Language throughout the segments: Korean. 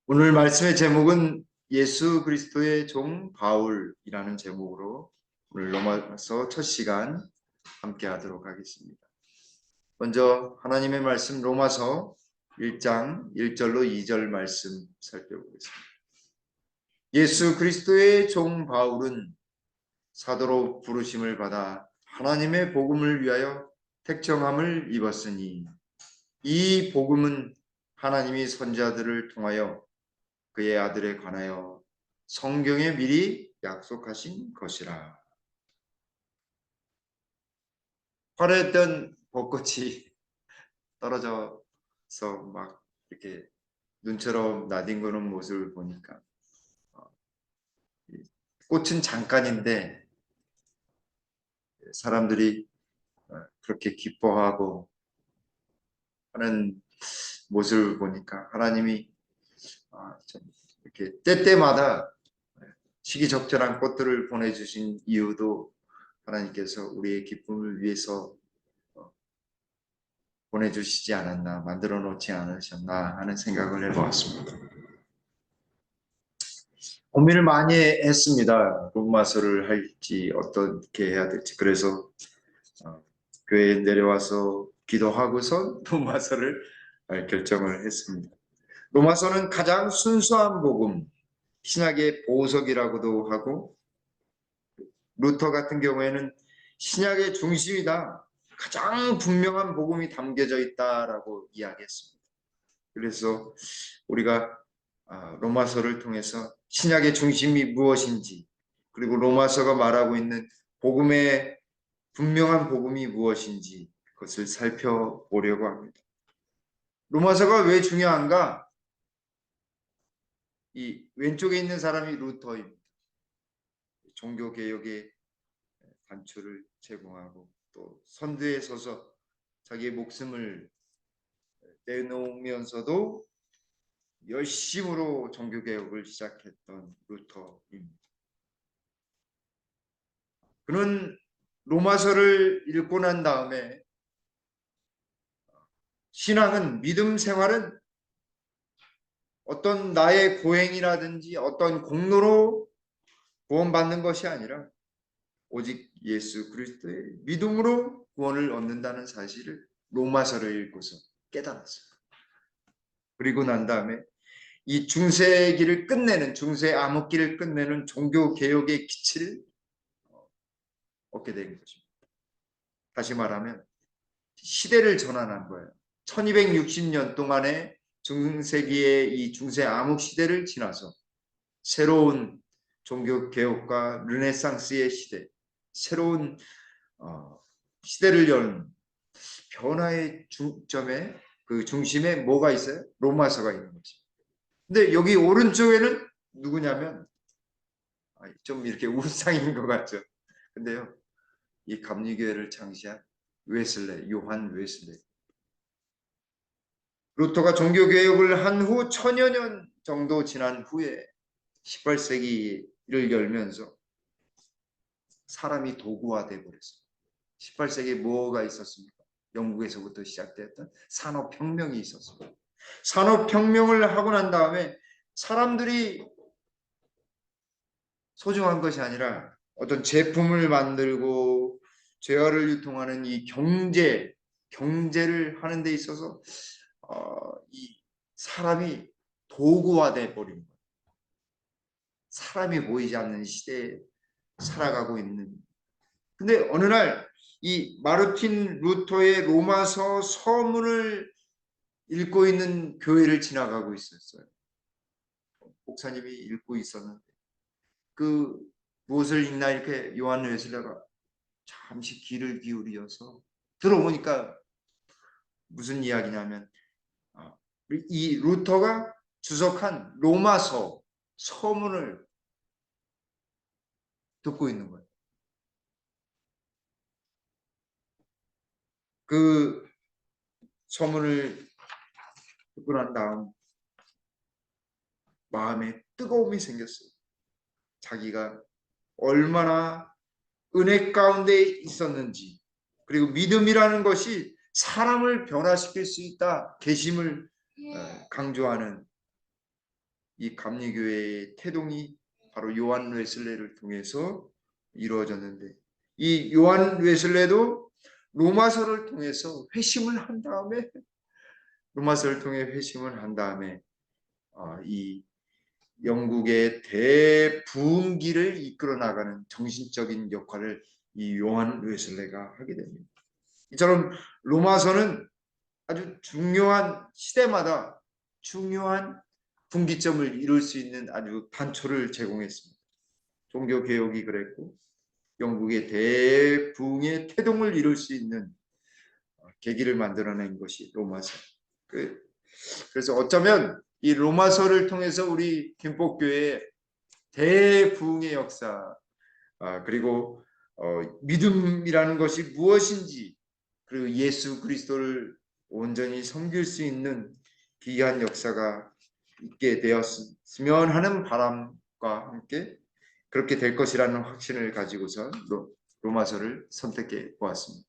오늘 말씀의 제목은 예수 그리스도의 종 바울이라는 제목으로 오늘 로마서 첫 시간 함께 하도록 하겠습니다. 먼저 하나님의 말씀 로마서 1장 1절로 2절 말씀 살펴보겠습니다. 예수 그리스도의 종 바울은 사도로 부르심을 받아 하나님의 복음을 위하여 택정함을 입었으니 이 복음은 하나님이 선지자들을 통하여 그의 아들에 관하여 성경에 미리 약속하신 것이라. 화려했던 벚꽃이 떨어져서 막 이렇게 눈처럼 나뒹구는 모습을 보니까 꽃은 잠깐인데 사람들이 그렇게 기뻐하고 하는 모습을 보니까 하나님이 좀 이렇게 때때마다 시기적절한 꽃들을 보내주신 이유도 하나님께서 우리의 기쁨을 위해서 보내주시지 않았나, 만들어 놓지 않으셨나 하는 생각을 해보았습니다. 고민을 많이 했습니다. 로마서를 할지 어떻게 해야 될지. 그래서 교회에 내려와서 기도하고서 로마서를 결정을 했습니다. 로마서는 가장 순수한 복음, 신약의 보석이라고도 하고, 루터 같은 경우에는 신약의 중심이다, 가장 분명한 복음이 담겨져 있다라고 이야기했습니다. 그래서 우리가 로마서를 통해서 신약의 중심이 무엇인지, 그리고 로마서가 말하고 있는 복음의 분명한 복음이 무엇인지 그것을 살펴보려고 합니다. 로마서가 왜 중요한가? 이 왼쪽에 있는 사람이 루터입니다. 종교개혁의 단초를 제공하고 또 선두에 서서 자기의 목숨을 내놓으면서도 열심으로 종교개혁을 시작했던 루터입니다. 그는 로마서를 읽고 난 다음에 신앙은, 믿음 생활은 어떤 나의 고행이라든지 어떤 공로로 구원받는 것이 아니라 오직 예수 그리스도의 믿음으로 구원을 얻는다는 사실을 로마서를 읽고서 깨달았어요. 그리고 난 다음에 이 중세의 길을 끝내는, 중세 암흑기를 끝내는 종교개혁의 기치를 얻게 된 것입니다. 다시 말하면 시대를 전환한 거예요. 1260년 동안의 중세기의 이 중세 암흑 시대를 지나서 새로운 종교개혁과 르네상스의 시대, 새로운 시대를 연 변화의 중점에, 그 중심에 뭐가 있어요? 로마서가 있는 거죠. 근데 여기 오른쪽에는 누구냐면 좀 이렇게 우상인 것 같죠. 근데요, 이 감리교회를 창시한 웨슬레, 요한 웨슬레. 루터가 종교개혁을 한 후 1000여 년 정도 지난 후에 18세기를 열면서 사람이 도구화돼 버렸어요. 18세기에 뭐가 있었습니까? 영국에서부터 시작됐던 산업혁명이 있었습니다. 산업혁명을 하고 난 다음에 사람들이 소중한 것이 아니라 어떤 제품을 만들고 재화를 유통하는 이 경제를 하는 데 있어서 이 사람이 도구화돼 버린 거예요. 사람이 보이지 않는 시대에 살아가고 있는. 근데 어느 날 이 마르틴 루터의 로마서 서문을 읽고 있는 교회를 지나가고 있었어요. 목사님이 읽고 있었는데 그 무엇을 읽나 이렇게 요한 웨슬레가 잠시 귀를 기울여서 들어보니까 무슨 이야기냐면 이 루터가 주석한 로마서 서문을 듣고 있는 거예요. 그 서문을 듣고 난 다음 마음에 뜨거움이 생겼어요. 자기가 얼마나 은혜 가운데 있었는지, 그리고 믿음이라는 것이 사람을 변화시킬 수 있다, 개심을 강조하는 이 감리교회의 태동이 바로 요한 웨슬레를 통해서 이루어졌는데, 이 요한 웨슬레도 로마서를 통해서 회심을 한 다음에 로마서를 통해 회심을 한 다음에 이 영국의 대부흥기를 이끌어 나가는 정신적인 역할을 이 요한 웨슬레가 하게 됩니다. 이처럼 로마서는 아주 중요한 시대마다 중요한 분기점을 이룰 수 있는 아주 단초를 제공했습니다. 종교개혁이 그랬고 영국의 대부흥의 태동을 이룰 수 있는 계기를 만들어낸 것이 로마서. 그래서 어쩌면 이 로마서를 통해서 우리 김포교회의 대부흥의 역사, 그리고 믿음이라는 것이 무엇인지, 그리고 예수 그리스도를 온전히 섬길 수 있는 귀한 역사가 있게 되었으면 하는 바람과 함께 그렇게 될 것이라는 확신을 가지고서 로마서를 선택해 보았습니다.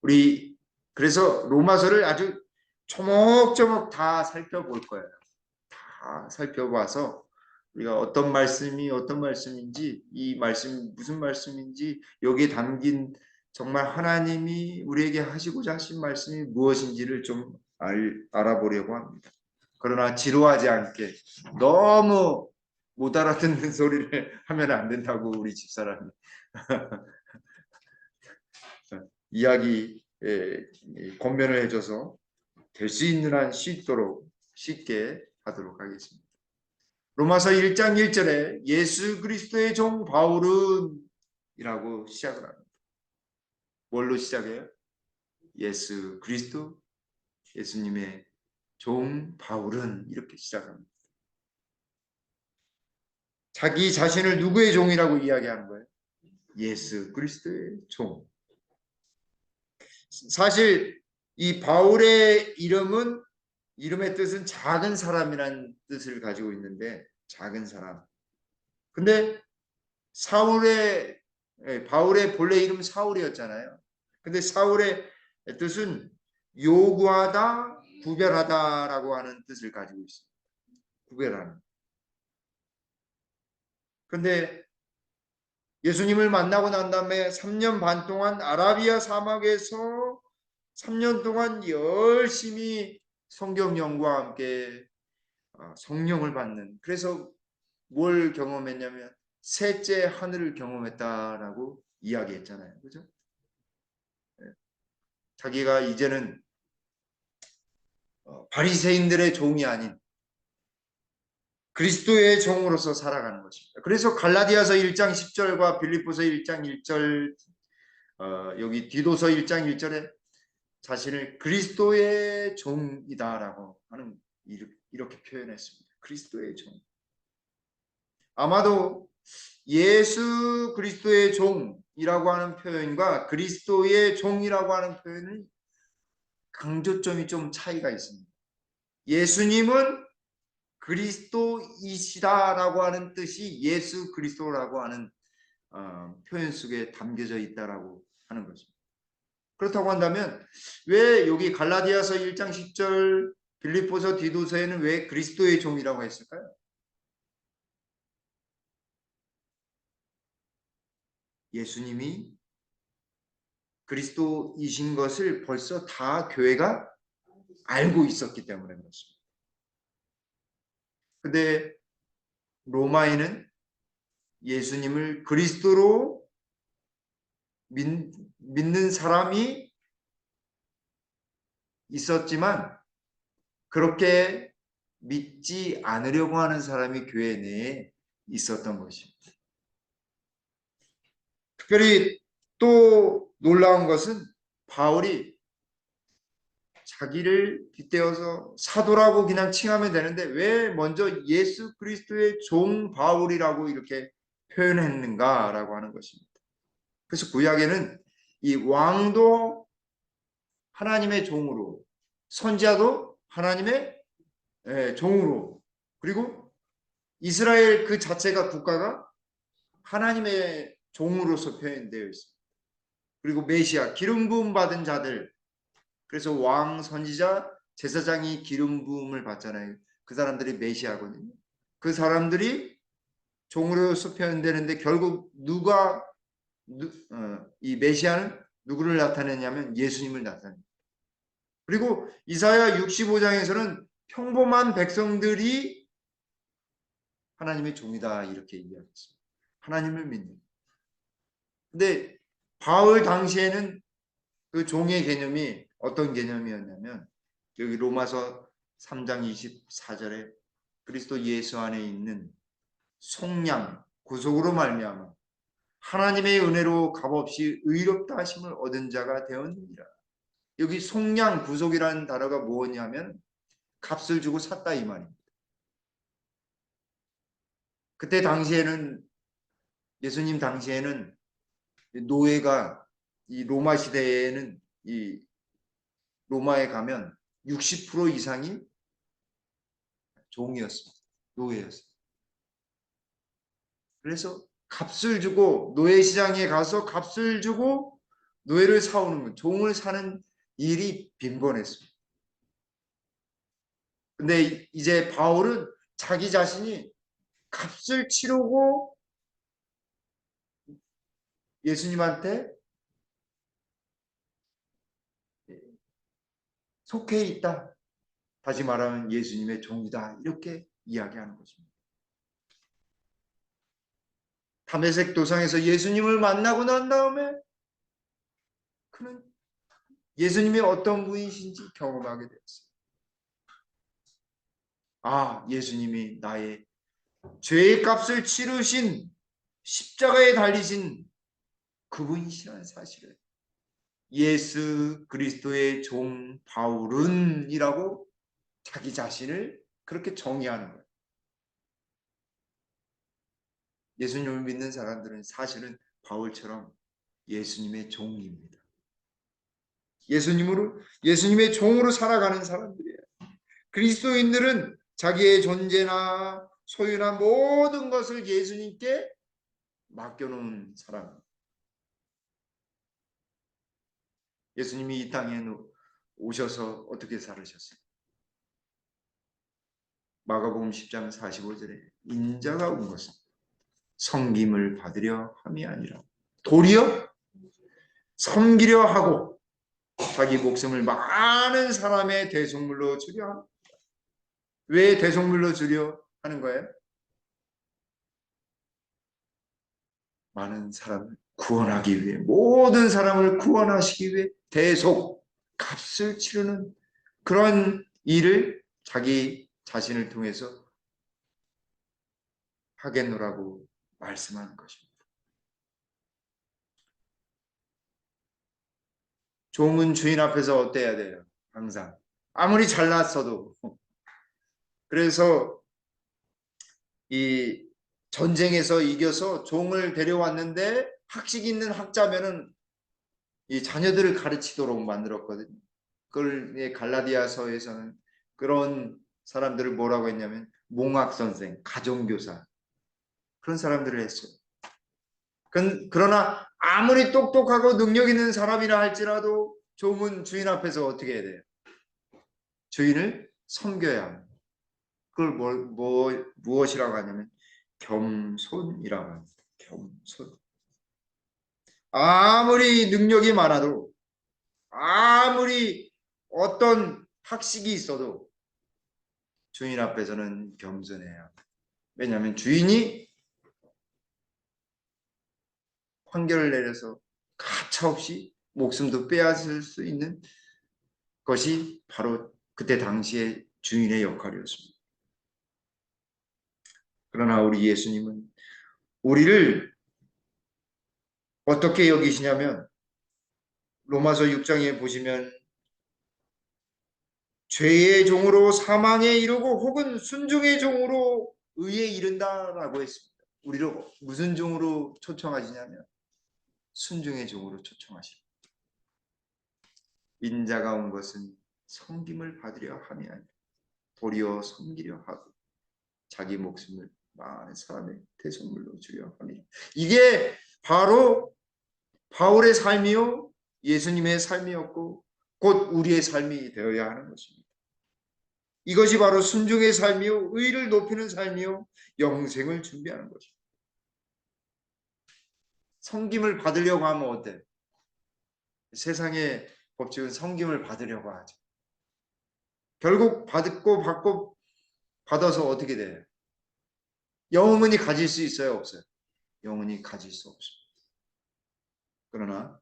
우리 그래서 로마서를 아주 조목조목 다 살펴볼 거예요. 다 살펴봐서 우리가 어떤 말씀인지, 이 말씀이 무슨 말씀인지, 여기에 담긴 정말 하나님이 우리에게 하시고자 하신 말씀이 무엇인지를 좀 알아보려고 합니다. 그러나 지루하지 않게, 너무 못 알아듣는 소리를 하면 안 된다고 우리 집사람이 이야기 권면을 해줘서 될 수 있는 한 쉽도록 쉽게 하도록 하겠습니다. 로마서 1장 1절에 예수 그리스도의 종 바울은 이라고 시작을 합니다. 뭘로 시작해요? 예수 그리스도, 예수님의 종 바울은 이렇게 시작합니다. 자기 자신을 누구의 종이라고 이야기하는 거예요? 예수 그리스도의 종. 사실 이 바울의 이름의 뜻은 작은 사람이라는 뜻을 가지고 있는데, 작은 사람. 근데 바울의 본래 이름 사울이었잖아요. 근데 사울의 뜻은 요구하다, 구별하다라고 하는 뜻을 가지고 있습니다. 구별하는. 근데 예수님을 만나고 난 다음에 3년 반 동안 아라비아 사막에서 3년 동안 열심히 성경령과 함께 성령을 받는, 그래서 뭘 경험했냐면 셋째 하늘을 경험했다라고 이야기했잖아요. 그죠? 자기가 이제는 바리새인들의 종이 아닌 그리스도의 종으로서 살아가는 것입니다. 그래서 갈라디아서 1장 10절과 빌립보서 1장 1절, 여기 디도서 1장 1절에 자신을 그리스도의 종이다라고 하는, 이렇게 표현했습니다. 그리스도의 종. 아마도 예수 그리스도의 종이라고 하는 표현과 그리스도의 종이라고 하는 표현은 강조점이 좀 차이가 있습니다. 예수님은 그리스도이시다라고 하는 뜻이 예수 그리스도라고 하는 표현 속에 담겨져 있다라고 하는 것입니다. 그렇다고 한다면 왜 여기 갈라디아서 1장 10절, 빌립보서 디도서에는 왜 그리스도의 종이라고 했을까요? 예수님이 그리스도이신 것을 벌써 다 교회가 알고 있었기 때문에 그렇습니다. 근데 로마에는 예수님을 그리스도로 믿는 사람이 있었지만 그렇게 믿지 않으려고 하는 사람이 교회 내에 있었던 것입니다. 특별히 또 놀라운 것은 바울이 자기를 빗대어서 사도라고 그냥 칭하면 되는데 왜 먼저 예수 그리스도의 종 바울이라고 이렇게 표현했는가라고 하는 것입니다. 그래서 구약에는 이 왕도 하나님의 종으로, 선지자도 하나님의 종으로, 그리고 이스라엘 그 자체가 국가가 하나님의 종으로서 표현되어 있습니다. 그리고 메시아, 기름 부음 받은 자들, 그래서 왕, 선지자, 제사장이 기름 부음을 받잖아요. 그 사람들이 메시아거든요. 그 사람들이 종으로서 표현되는데 결국 이 메시아는 누구를 나타내냐면 예수님을 나타냅니다. 그리고 이사야 65장에서는 평범한 백성들이 하나님의 종이다 이렇게 이야기했습니다. 하나님을 믿는. 근데 바울 당시에는 그 종의 개념이 어떤 개념이었냐면 여기 로마서 3장 24절에 그리스도 예수 안에 있는 속량 구속으로 말미암아 하나님의 은혜로 값없이 의롭다 하심을 얻은 자가 되었느니라. 여기 속량 구속이라는 단어가 뭐냐면 값을 주고 샀다 이 말입니다. 그때 당시에는 예수님 당시에는 노예가 이 로마 시대에는 이 로마에 가면 60% 이상이 종이었습니다. 노예였습니다. 그래서 값을 주고 노예 시장에 가서 값을 주고 노예를 사오는 것, 종을 사는 일이 빈번했습니다. 근데 이제 바울은 자기 자신이 값을 치르고 예수님한테 속해 있다. 다시 말하면 예수님의 종이다. 이렇게 이야기하는 것입니다. 다메섹 도상에서 예수님을 만나고 난 다음에 그는 예수님이 어떤 분이신지 경험하게 되었어요. 아, 예수님이 나의 죄의 값을 치르신 십자가에 달리신 그분이시라는 사실을 예수 그리스도의 종 바울은이라고 자기 자신을 그렇게 정의하는 거예요. 예수님을 믿는 사람들은 사실은 바울처럼 예수님의 종입니다. 예수님의 종으로 살아가는 사람들이에요. 그리스도인들은 자기의 존재나 소유나 모든 것을 예수님께 맡겨놓은 사람. 예수님이 이 땅에 오셔서 어떻게 살으셨어요? 마가복음 10장 45절에 인자가 온 것은 섬김을 받으려 함이 아니라 도리어 섬기려 하고 자기 목숨을 많은 사람의 대속물로 주려 합니다. 왜 대속물로 주려 하는 거예요? 많은 사람을 구원하기 위해, 모든 사람을 구원하시기 위해 대속, 값을 치르는 그런 일을 자기 자신을 통해서 하겠노라고 말씀하는 것입니다. 종은 주인 앞에서 어때야 돼요? 항상. 아무리 잘났어도. 그래서 이 전쟁에서 이겨서 종을 데려왔는데 학식 있는 학자면은 이 자녀들을 가르치도록 만들었거든요. 그걸 갈라디아서에서는 그런 사람들을 뭐라고 했냐면 몽학 선생, 가정교사 그런 사람들을 했어요. 그러나 아무리 똑똑하고 능력 있는 사람이라 할지라도 종은 주인 앞에서 어떻게 해야 돼요? 주인을 섬겨야 합니다. 그걸 무엇이라고 하냐면 겸손이라고 합니다. 겸손. 아무리 능력이 많아도 아무리 어떤 학식이 있어도 주인 앞에서는 겸손해야 합니다. 왜냐하면 주인이 판결을 내려서 가차없이 목숨도 빼앗을 수 있는 것이 바로 그때 당시의 주인의 역할이었습니다. 그러나 우리 예수님은 우리를 어떻게 여기시냐면 로마서 6장에 보시면 죄의 종으로 사망에 이르고 혹은 순종의 종으로 의에 이른다라고 했습니다. 우리를 무슨 종으로 초청하시냐면 순종의 종으로 초청하십니다. 인자가 온 것은 섬김을 받으려 함이 아니라 도리어 섬기려 하고 자기 목숨을 많은 사람의 대속물로 주려 하니 이게 바로 바울의 삶이요 예수님의 삶이었고 곧 우리의 삶이 되어야 하는 것입니다. 이것이 바로 순종의 삶이요 의를 높이는 삶이요 영생을 준비하는 것입니다. 섬김을 받으려고 하면 어때? 세상의 법칙은 섬김을 받으려고 하죠. 결국 받고 받아서 어떻게 돼요? 영원히 가질 수 있어요, 없어요? 영원히 가질 수 없습니다. 그러나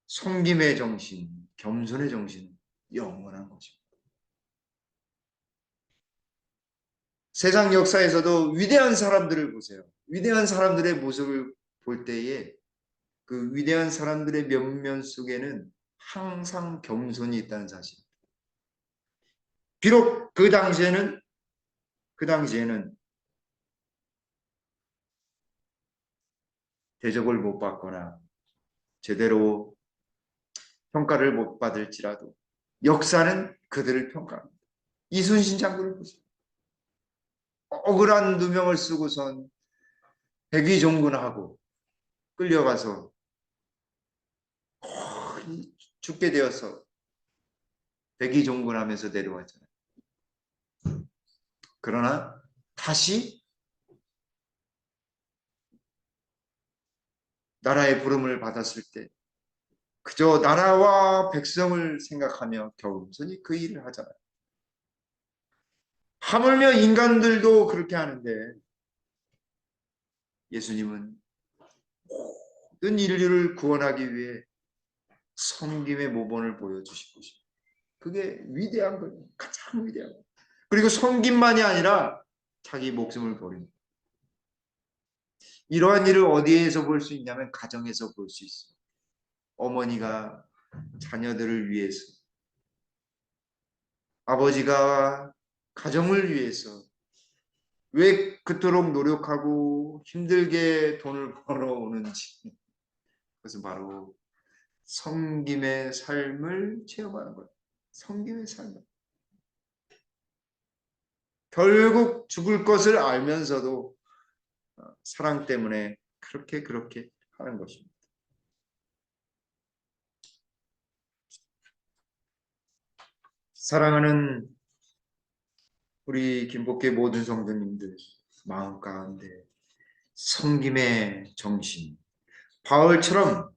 섬김의 정신, 겸손의 정신은 영원한 것입니다. 세상 역사에서도 위대한 사람들을 보세요. 위대한 사람들의 모습을 볼 때에 그 위대한 사람들의 면면 속에는 항상 겸손이 있다는 사실. 비록 그 당시에는 대접을 못 받거나 제대로 평가를 못 받을지라도 역사는 그들을 평가합니다. 이순신 장군을 보세요. 억울한 누명을 쓰고선 백의종군하고 끌려가서 죽게 되어서 백의종군하면서 내려왔잖아요. 그러나 다시 나라의 부름을 받았을 때 그저 나라와 백성을 생각하며 겸손히 그 일을 하잖아요. 하물며 인간들도 그렇게 하는데 예수님은 모든 인류를 구원하기 위해 섬김의 모본을 보여주신 것입니다. 그게 위대한 거예요. 가장 위대한 거예요. 그리고 섬김만이 아니라 자기 목숨을 버립니다. 이러한 일을 어디에서 볼 수 있냐면 가정에서 볼 수 있어요. 어머니가 자녀들을 위해서, 아버지가 가정을 위해서 왜 그토록 노력하고 힘들게 돈을 벌어오는지, 그것은 바로 섬김의 삶을 체험하는 거예요. 섬김의 삶. 결국 죽을 것을 알면서도 사랑 때문에 그렇게 하는 것입니다. 사랑하는 우리 김복회 모든 성도님들 마음 가운데 섬김의 정신, 바울처럼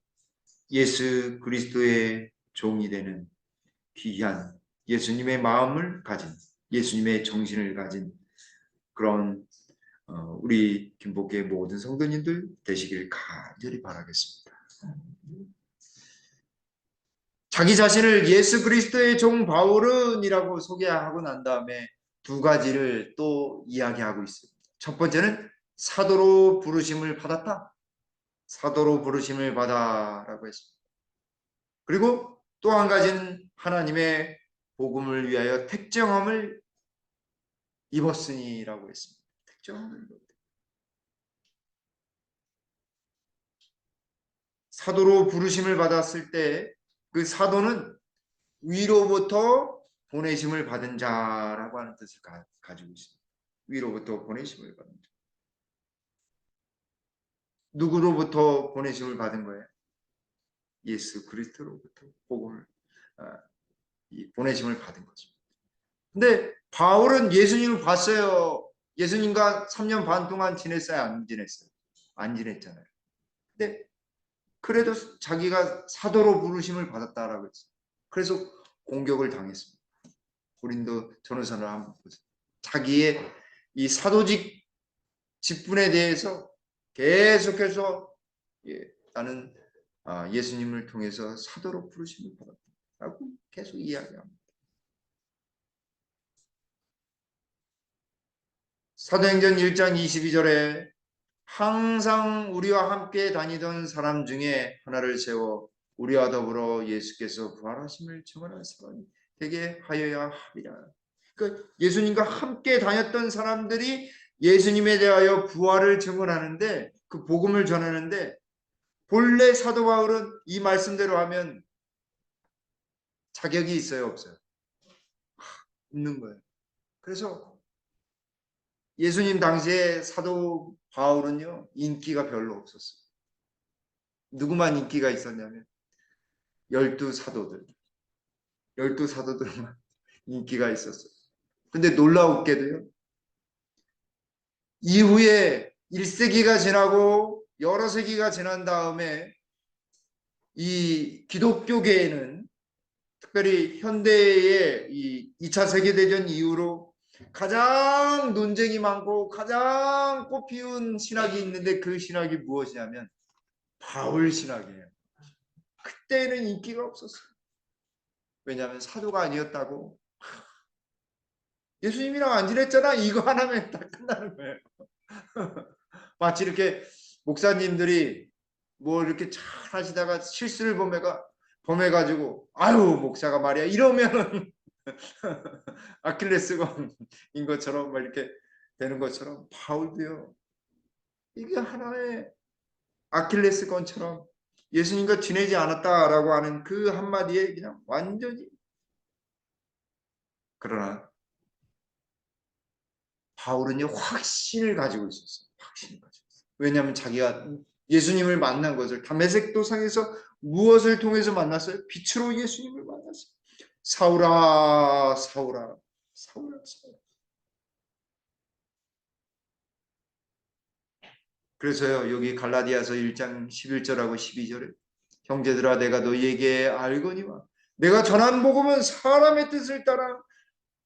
예수 그리스도의 종이 되는 귀한 예수님의 마음을 가진, 예수님의 정신을 가진 그런 우리 김복회 모든 성도님들 되시길 간절히 바라겠습니다. 자기 자신을 예수 그리스도의 종 바울은이라고 소개하고 난 다음에 두 가지를 또 이야기하고 있습니다. 첫 번째는 사도로 부르심을 받았다. 사도로 부르심을 받아라고 했습니다. 그리고 또 한 가지는 하나님의 복음을 위하여 택정함을 입었으니라고 했습니다. 택정함을 입었다. 사도로 부르심을 받았을 때 그 사도는 위로부터 보내심을 받은 자라고 하는 뜻을 가지고 있습니다. 위로부터 보내심을 받은 자. 누구로부터 보내심을 받은 거예요? 예수 그리스도로부터 복음을 보내심을 받은 거죠. 근데 바울은 예수님을 봤어요. 예수님과 3년 반 동안 지냈어요? 안 지냈어요? 안 지냈잖아요. 근데 그래도 자기가 사도로 부르심을 받았다라고 했어요. 그래서 공격을 당했습니다. 고린도 전후서를 한번 보세요. 자기의 이 사도직 직분에 대해서 계속해서 나는 예수님을 통해서 사도로 부르심을 받았다라고 계속 이야기합니다. 사도행전 1장 22절에 항상 우리와 함께 다니던 사람 중에 하나를 세워 우리와 더불어 예수께서 부활하심을 증언할 사람이 되게 하여야 하리라. 그러니까 예수님과 함께 다녔던 사람들이 예수님에 대하여 부활을 증언하는데 그 복음을 전하는데 본래 사도 바울은 이 말씀대로 하면 자격이 있어요, 없어요? 없는 거예요. 그래서 예수님 당시에 사도 바울은요 인기가 별로 없었어요. 누구만 인기가 있었냐면 열두 사도들만 인기가 있었어요. 근데 놀라웠게도요, 이후에 1세기가 지나고 여러 세기가 지난 다음에 이 기독교계에는 특별히 현대의 이 2차 세계대전 이후로 가장 논쟁이 많고 가장 꽃피운 신학이 있는데 그 신학이 무엇이냐면 바울 신학이에요. 그때는 인기가 없었어요. 왜냐하면 사도가 아니었다고. 예수님이랑 안 지냈잖아. 이거 하나면 다 끝나는 거예요. 마치 이렇게 목사님들이 뭐 이렇게 잘 하시다가 실수를 범해가지고 아유 목사가 말이야 이러면은 아킬레스건인 것처럼 막 이렇게 되는 것처럼 바울도요. 이게 하나의 아킬레스건처럼 예수님과 지내지 않았다라고 하는 그 한마디에 그냥 완전히. 그러나 바울은요 확신을 가지고 있었어요. 확신을 가지고 있어요. 왜냐하면 자기가 예수님을 만난 것을 다메섹 도상에서 무엇을 통해서 만났어요? 빛으로 예수님을 만났어요. 사울아 사울아 사울아 사울아. 그래서요 여기 갈라디아서 1장 11절하고 12절에 형제들아 내가 너희에게 알거니와 내가 전한 복음은 사람의 뜻을 따라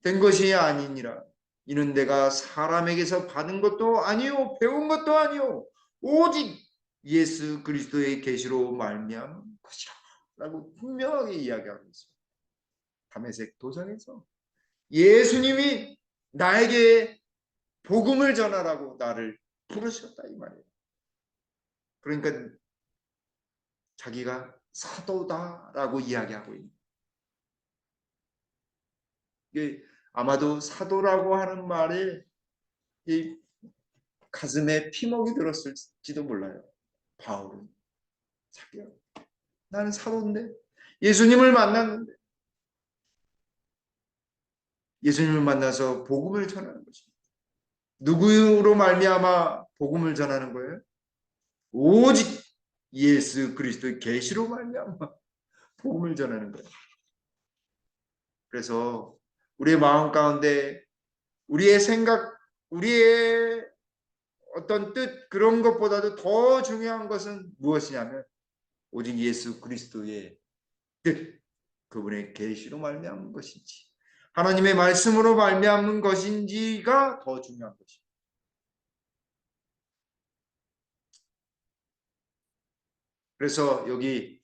된 것이 아니니라. 이는 내가 사람에게서 받은 것도 아니요 배운 것도 아니요 오직 예수 그리스도의 계시로 말미암은 것이라 라고 분명하게 이야기하고 있습니다. 다메섹 도상에서 예수님이 나에게 복음을 전하라고 나를 부르셨다 이 말이에요. 그러니까 자기가 사도다라고 이야기하고 있는. 이게 아마도 사도라고 하는 말에 이 가슴에 피멍이 들었을지도 몰라요. 바울은 자기가 나는 사도인데 예수님을 만났는데 예수님을 만나서 복음을 전하는 것입니다. 누구로 말미암아 복음을 전하는 거예요? 오직 예수 그리스도의 계시로 말미암아 복음을 전하는 거예요. 그래서 우리의 마음 가운데 우리의 생각, 우리의 어떤 뜻 그런 것보다도 더 중요한 것은 무엇이냐면 오직 예수 그리스도의 뜻, 그분의 계시로 말미암은 것인지 하나님의 말씀으로 말미암은 것인지가 더 중요한 것입니다. 그래서 여기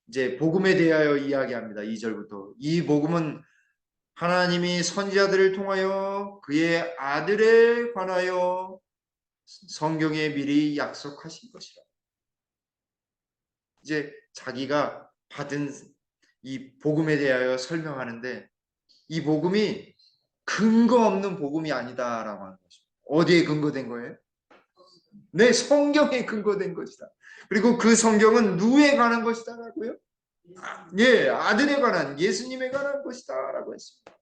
이제 복음에 대하여 이야기합니다. 2절부터. 이 복음은 하나님이 선지자들을 통하여 그의 아들에 관하여 성경에 미리 약속하신 것이라. 이제 자기가 받은 이 복음에 대하여 설명하는데 이 복음이 근거 없는 복음이 아니다라고 하는 것입니다. 어디에 근거된 거예요? 네, 성경에 근거된 것이다. 그리고 그 성경은 누구에 관한 것이다라고요? 예, 아들에 관한 예수님에 관한 것이다라고 했습니다.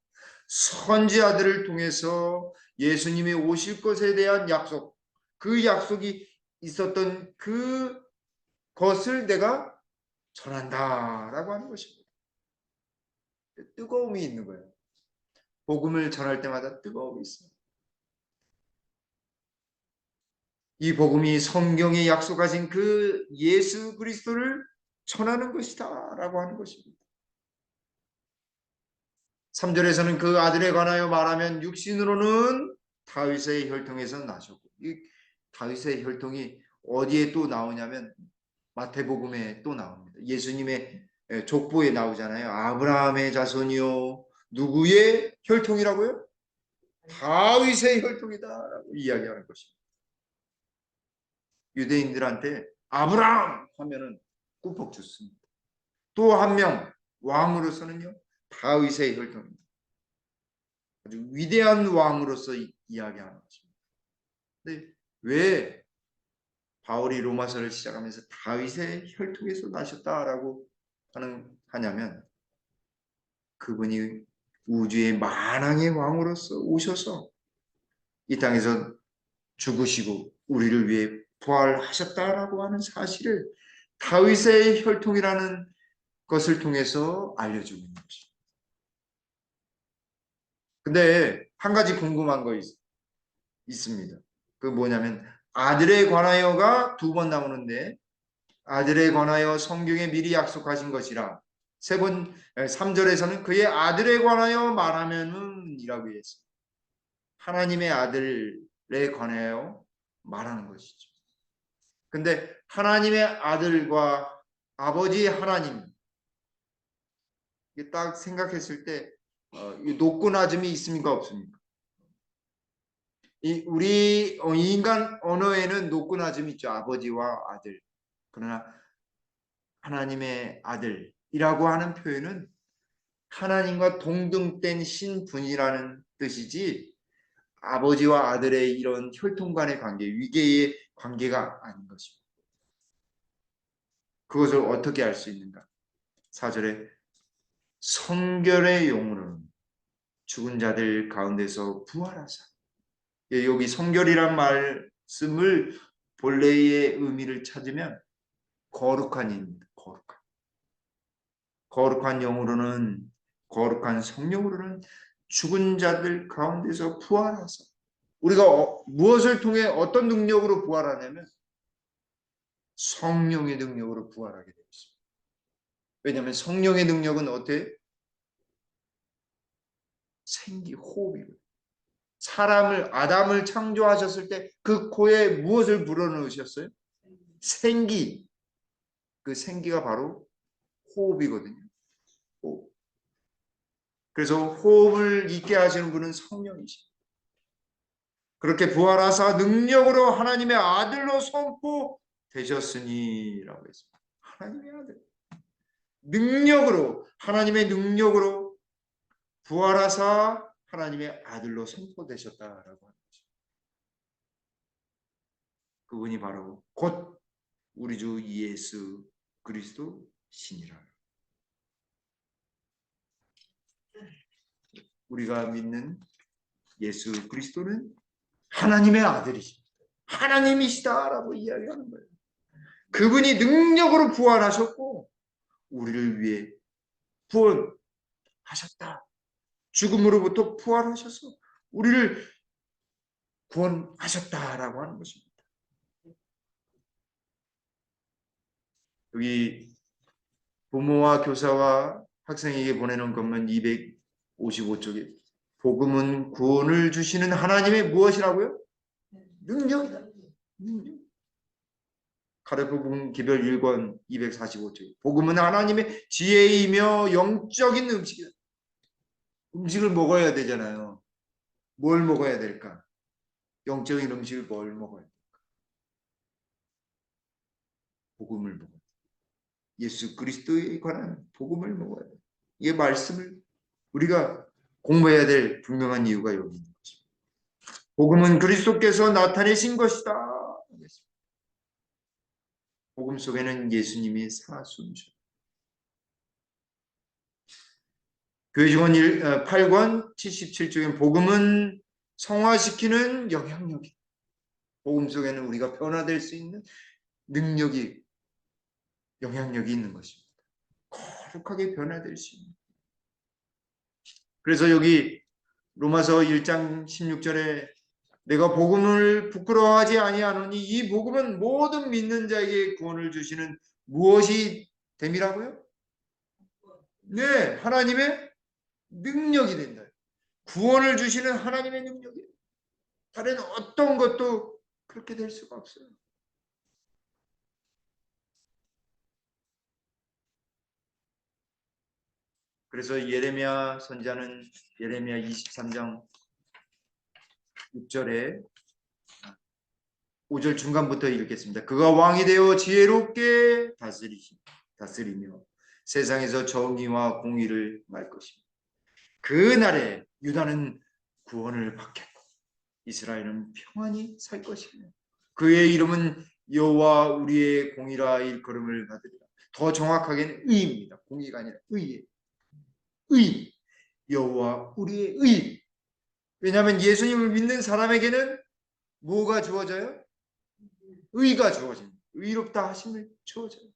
선지자들을 통해서 예수님이 오실 것에 대한 약속, 그 약속이 있었던 그 것을 내가 전한다라고 하는 것입니다. 뜨거움이 있는 거예요. 복음을 전할 때마다 뜨거움이 있어요. 이 복음이 성경에 약속하신 그 예수 그리스도를 전하는 것이다 라고 하는 것입니다. 3절에서는 그 아들에 관하여 말하면 육신으로는 다윗의 혈통에서 나셨고, 이 다윗의 혈통이 어디에 또 나오냐면 마태복음에 또 나옵니다. 예수님의 족보에 나오잖아요. 아브라함의 자손이요 누구의 혈통이라고요? 다윗의 혈통이다라고 이야기하는 것입니다. 유대인들한테 아브라함 하면은 꿀꺽 죽습니다. 또 한 명 왕으로서는요 다윗의 혈통입니다. 아주 위대한 왕으로서 이야기하는 것입니다. 근데 왜 바울이 로마서를 시작하면서 다윗의 혈통에서 나셨다라고 하냐면 그분이 우주의 만왕의 왕으로서 오셔서 이 땅에서 죽으시고 우리를 위해 부활하셨다라고 하는 사실을 다윗의 혈통이라는 것을 통해서 알려주고 있는 것입니다. 근데 한 가지 궁금한 거 있습니다. 그 뭐냐면 아들에 관하여가 두 번 나오는데 아들에 관하여 성경에 미리 약속하신 것이라 세 번, 3절에서는 그의 아들에 관하여 말하면은 이라고 했어요. 하나님의 아들에 관하여 말하는 것이죠. 근데 하나님의 아들과 아버지 하나님 이게 딱 생각했을 때 높고 낮음이 있습니까 없습니까? 우리 인간 언어에는 높고 낮음이 있죠. 아버지와 아들. 그러나 하나님의 아들이라고 하는 표현은 하나님과 동등된 신분이라는 뜻이지 아버지와 아들의 이런 혈통 간의 관계, 위계의 관계가 아닌 것입니다. 그것을 어떻게 알 수 있는가? 4절에 성결의 영으로는 죽은 자들 가운데서 부활하사. 여기 성결이란 말씀을 본래의 의미를 찾으면 거룩한 입니다. 거룩한 영으로는 거룩한 성령으로는 죽은 자들 가운데서 부활하사. 우리가 무엇을 통해 어떤 능력으로 부활하냐면 성령의 능력으로 부활하게 되어 있습니다. 왜냐하면 성령의 능력은 어때? 호흡이고 아담을 창조하셨을 때 그 코에 무엇을 불어넣으셨어요? 생기. 그 생기가 바로 호흡이거든요. 호흡. 그래서 호흡을 있게 하시는 분은 성령이십니다. 그렇게 부활하사 능력으로 하나님의 아들로 선포되셨으니라고 했습니다. 하나님의 아들. 능력으로 하나님의 능력으로 부활하사 하나님의 아들로 선포되셨다라고 하는 것입니다. 그분이 바로 곧 우리 주 예수 그리스도 신이라. 우리가 믿는 예수 그리스도는 하나님의 아들이십니다. 하나님이시다라고 이야기하는 거예요. 그분이 능력으로 부활하셨고 우리를 위해 구원하셨다. 죽음으로부터 부활하셔서 우리를 구원하셨다라고 하는 것입니다. 여기 부모와 교사와 학생에게 보내는 것만 255쪽에 복음은 구원을 주시는 하나님의 무엇이라고요? 능력이다. 능력. 가르쳐 기별 1권 245쪽 복음은 하나님의 지혜이며 영적인 음식이다. 음식을 먹어야 되잖아요. 뭘 먹어야 될까? 영적인 음식을 뭘 먹어야 될까? 복음을 먹어야 돼. 예수 그리스도에 관한 복음을 먹어야 돼. 이 말씀을 우리가 공부해야 될 분명한 이유가 여기 있는 것입니다. 복음은 그리스도께서 나타내신 것이다. 복음 속에는 예수님이 살아숨으셨다. 교회증언 8권 77쪽에 복음은 성화시키는 영향력이 복음 속에는 우리가 변화될 수 있는 능력이 영향력이 있는 것입니다. 거룩하게 변화될 수 있는. 그래서 여기 로마서 1장 16절에 내가 복음을 부끄러워하지 아니하노니 이 복음은 모든 믿는 자에게 구원을 주시는 무엇이 됨이라고요? 네, 하나님의 능력이 된다. 구원을 주시는 하나님의 능력이에요. 다른 어떤 것도 그렇게 될 수가 없어요. 그래서 예레미야 선지자는 예레미야 23장 6절에 5절 중간부터 읽겠습니다. 그가 왕이 되어 지혜롭게 다스리며 세상에서 정의와 공의를 말 것입니다. 그날에 유다는 구원을 받겠고 이스라엘은 평안히 살 것이며 그의 이름은 여호와 우리의 공의라 일컬음을 받으리라. 더 정확하게는 의입니다. 공의가 아니라 의예요. 의. 여호와 우리의 의. 왜냐하면 예수님을 믿는 사람에게는 뭐가 주어져요? 의가 주어집니다. 의롭다 하심을 주어져요.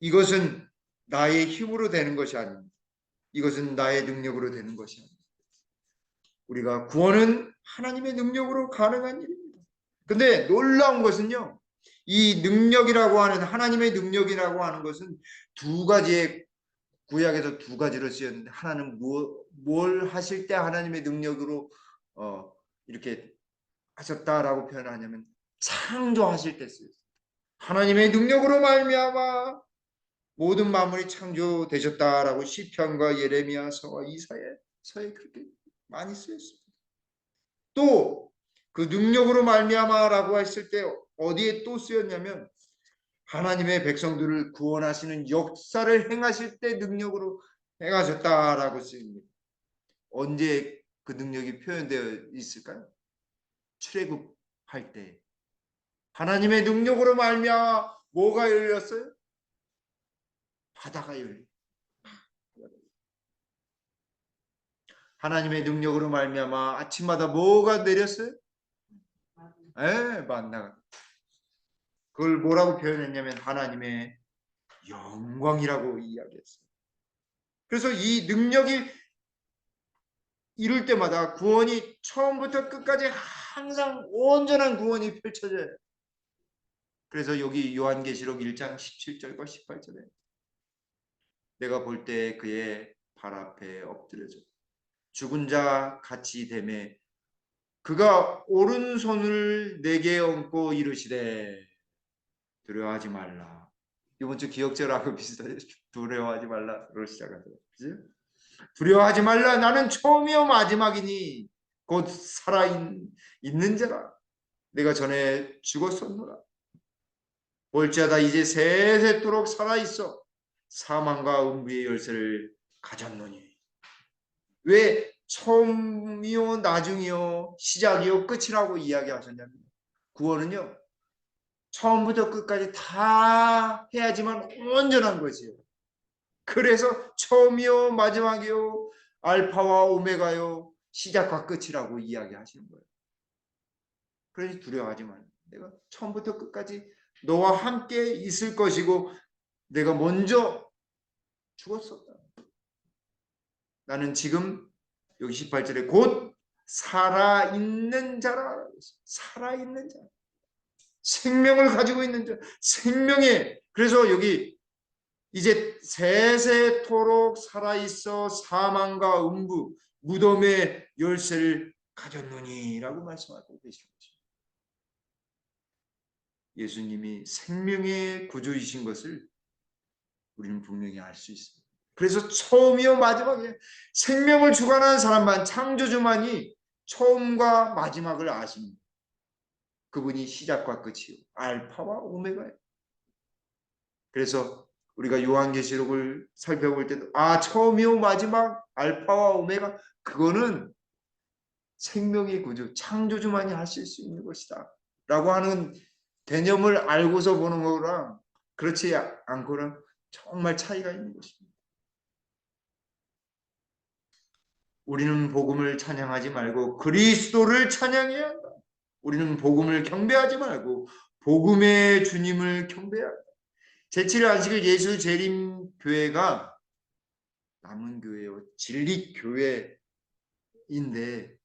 이것은 나의 힘으로 되는 것이 아닙니다. 이것은 나의 능력으로 되는 것이 아닙니다. 우리가 구원은 하나님의 능력으로 가능한 일입니다. 근데 놀라운 것은요, 이 능력이라고 하는 하나님의 능력이라고 하는 것은 두 가지의 구약에서 두 가지로 쓰였는데 하나는 뭘 하실 때 하나님의 능력으로 이렇게 하셨다라고 표현하냐면 창조하실 때 쓰였어요. 하나님의 능력으로 말미암아 모든 만물이 창조되셨다라고 시편과 예레미야서와 이사야서에 그렇게 많이 쓰였습니다. 또 그 능력으로 말미암아라고 했을 때 어디에 또 쓰였냐면 하나님의 백성들을 구원하시는 역사를 행하실 때 능력으로 행하셨다라고 쓰입니다. 언제 그 능력이 표현되어 있을까요? 출애굽할 때 하나님의 능력으로 말미암아 뭐가 열렸어요? 바다가 열렸어요. 하나님의 능력으로 말미암아 아침마다 뭐가 내렸어요? 만나가. 그걸 뭐라고 표현했냐면 하나님의 영광이라고 이야기했어요. 그래서 이 능력이 이룰 때마다 구원이 처음부터 끝까지 항상 온전한 구원이 펼쳐져요. 그래서 여기 요한계시록 1장 17절과 18절에 내가 볼 때 그의 발 앞에 엎드려져 죽은 자 같이 되매 그가 오른손을 내게 얹고 이르시되 두려워하지 말라. 이번 주 기억절하고 비슷하죠. 두려워하지 말라로 시작하더라고요. 그죠? 두려워하지 말라. 나는 처음이요 마지막이니 곧 살아있는 자라. 내가 전에 죽었었노라. 볼지어다 이제 세세토록 살아있어 사망과 음부의 열쇠를 가졌노니. 왜 처음이요 나중이요 시작이요 끝이라고 이야기하셨냐면 구원은요 처음부터 끝까지 다 해야지만 온전한 것이에요. 그래서 처음이요 마지막이요 알파와 오메가요 시작과 끝이라고 이야기하시는 거예요. 그러니 두려워하지 말라. 내가 처음부터 끝까지 너와 함께 있을 것이고 내가 먼저 죽었었다. 나는 지금 여기 18절에 곧 살아있는 자라. 살아있는 자. 생명을 가지고 있는 자. 생명의 그래서 여기 이제 세세토록 살아있어 사망과 음부 무덤의 열쇠를 가졌노니라고 말씀하고 계신 거죠. 예수님이 생명의 구주이신 것을 우리는 분명히 알 수 있습니다. 그래서 처음이요 마지막이에요. 생명을 주관하는 사람만 창조주만이 처음과 마지막을 아십니다. 그분이 시작과 끝이요 알파와 오메가예요. 그래서 우리가 요한계시록을 살펴볼 때도 처음이요 마지막 알파와 오메가 그거는 생명의 구주 창조주만이 하실 수 있는 것이다 라고 하는 개념을 알고서 보는 거랑 그렇지 않고는 정말 차이가 있는 것입니다. 우리는 복음을 찬양하지 말고 그리스도를 찬양해야 한다. 우리는 복음을 경배하지 말고 복음의 주님을 경배해야 한다. 제7일 안식일 예수 재림 교회가 남은 교회요 진리 교회인데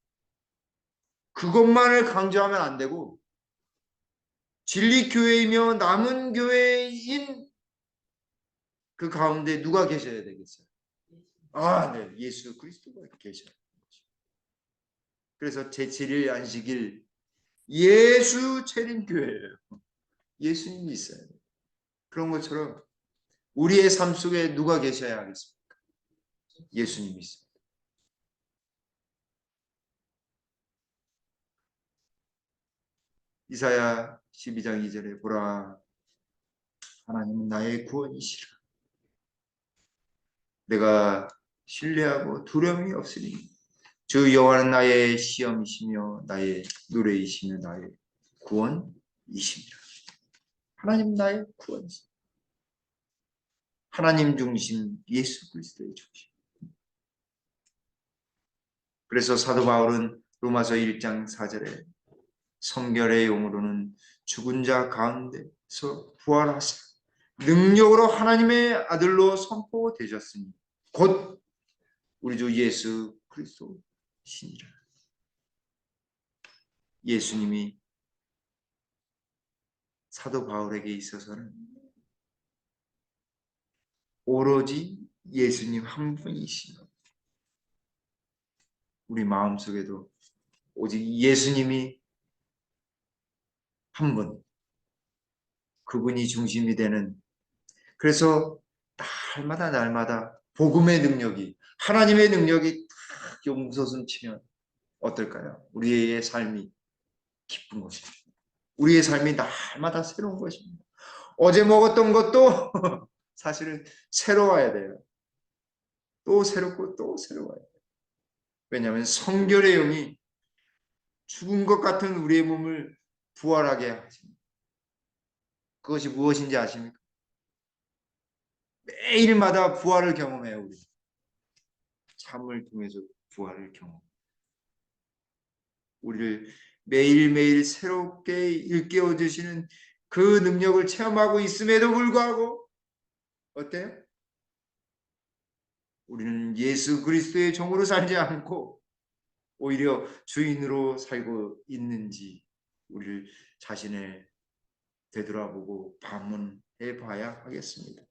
그것만을 강조하면 안 되고 진리 교회이며 남은 교회인 그 가운데 누가 계셔야 되겠어요? 네, 예수 그리스도가 계셔야 돼요. 그래서 제7일 안식일 예수 재림 교회예요. 예수님이 있어야 돼요. 그런 것처럼 우리의 삶 속에 누가 계셔야 하겠습니까? 예수님이 있습니다. 이사야 12장 2절에 보라 하나님은 나의 구원이시라. 내가 신뢰하고 두려움이 없으니 주 여호와는 나의 시험이시며 나의 노래이시며 나의 구원이시니라. 하나님 나의 구원이시라. 하나님 중심 예수 그리스도의 중심. 그래서 사도 바울은 로마서 1장 4절에 성결의 용어로는 죽은 자 가운데서 부활하사 능력으로 하나님의 아들로 선포되셨으니 곧 우리 주 예수 그리스도 신이라. 예수님이 사도 바울에게 있어서는 오로지 예수님 한 분이시며, 우리 마음속에도 오직 예수님이 한 분, 그분이 중심이 되는, 그래서 날마다 복음의 능력이, 하나님의 능력이 딱 용솟음치면 어떨까요? 우리의 삶이 기쁜 것입니다. 우리의 삶이 날마다 새로운 것입니다. 어제 먹었던 것도 사실은 새로워야 돼요. 또 새롭고 또 새로워야 돼요. 왜냐하면 성결의 영이 죽은 것 같은 우리의 몸을 부활하게 하십니다. 그것이 무엇인지 아십니까? 매일마다 부활을 경험해요. 우리 삶을 통해서 부활을 경험. 우리를 매일매일 새롭게 일깨워 주시는 그 능력을 체험하고 있음에도 불구하고 어때요? 우리는 예수 그리스도의 종으로 살지 않고 오히려 주인으로 살고 있는지 우리를 자신을 되돌아보고 반문해 봐야 하겠습니다.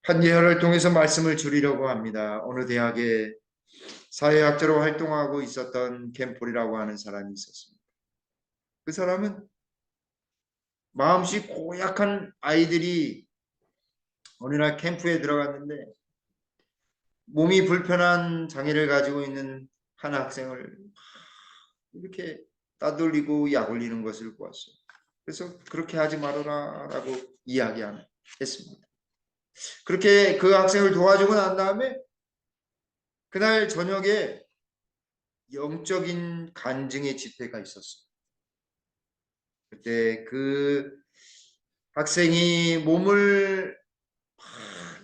한 예언을 통해서 말씀을 줄이려고 합니다. 어느 대학에 사회학자로 활동하고 있었던 캠폴이라고 하는 사람이 있었습니다. 그 사람은 마음씨 고약한 아이들이 어느 날 캠프에 들어갔는데 몸이 불편한 장애를 가지고 있는 한 학생을 이렇게 따돌리고 약 올리는 것을 보았어요. 그래서 그렇게 하지 말아라 라고 이야기했습니다. 그렇게 그 학생을 도와주고 난 다음에 그날 저녁에 영적인 간증의 집회가 있었어요. 그때 그 학생이 몸을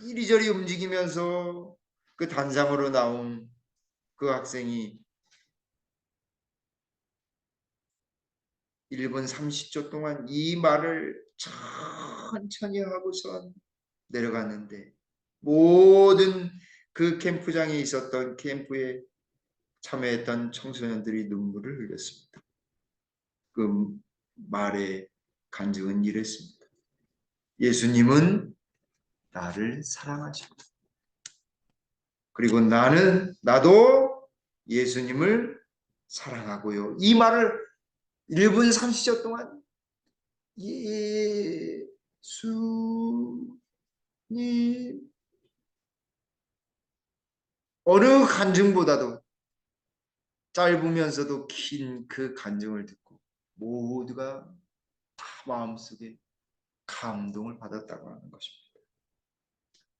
이리저리 움직이면서 그 단상으로 나온 그 학생이 1분 30초 동안 이 말을 천천히 하고서 내려갔는데 모든 그 캠프장에 있었던 캠프에 참여했던 청소년들이 눈물을 흘렸습니다. 그 말의 간증은 이랬습니다. 예수님은 나를 사랑하시고 그리고 나도 예수님을 사랑하고요. 이 말을 1분 30초 동안 예수님, 어느 간증보다도 짧으면서도 긴 그 간증을 듣고 모두가 다 마음속에 감동을 받았다고 하는 것입니다.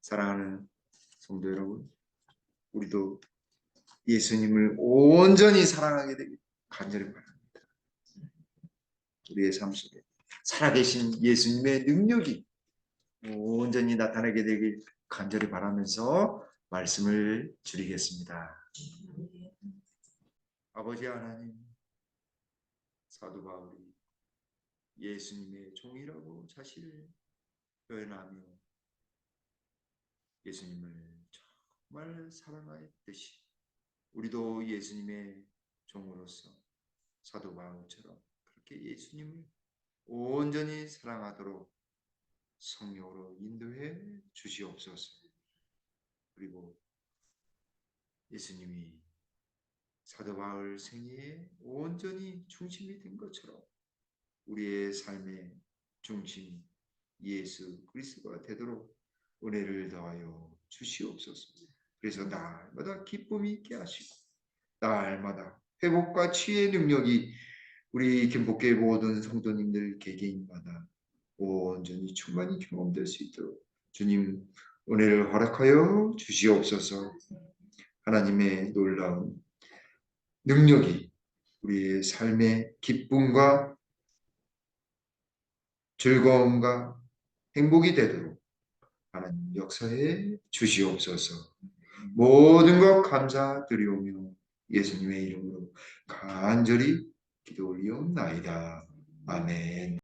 사랑하는 성도 여러분, 우리도 예수님을 온전히 사랑하게 되길 간절히 바랍니다. 우리의 삶 속에 살아계신 예수님의 능력이 온전히 나타나게 되길 간절히 바라면서 말씀을 드리겠습니다. 아버지 하나님, 사도 바울이 예수님의 종이라고 자신을 표현하며 예수님을 정말 사랑하였듯이 우리도 예수님의 종으로서 사도 바울처럼 그렇게 예수님을 온전히 사랑하도록 성령으로 인도해 주시옵소서. 그리고 예수님이 사도 바울 생애에 온전히 중심이 된 것처럼 우리의 삶의 중심 예수 그리스도가 되도록 은혜를 더하여 주시옵소서. 그래서 날마다 기쁨이 있게 하시고 날마다 회복과 치유의 능력이 우리 김복교의 모든 성도님들 개개인마다 온전히 충만히 경험될 수 있도록 주님 은혜를 허락하여 주시옵소서. 하나님의 놀라운 능력이 우리의 삶의 기쁨과 즐거움과 행복이 되도록 하나님 역사해 주시옵소서. 모든 것 감사드리오며 예수님의 이름으로 간절히 기도 올리옵나이다. 아멘.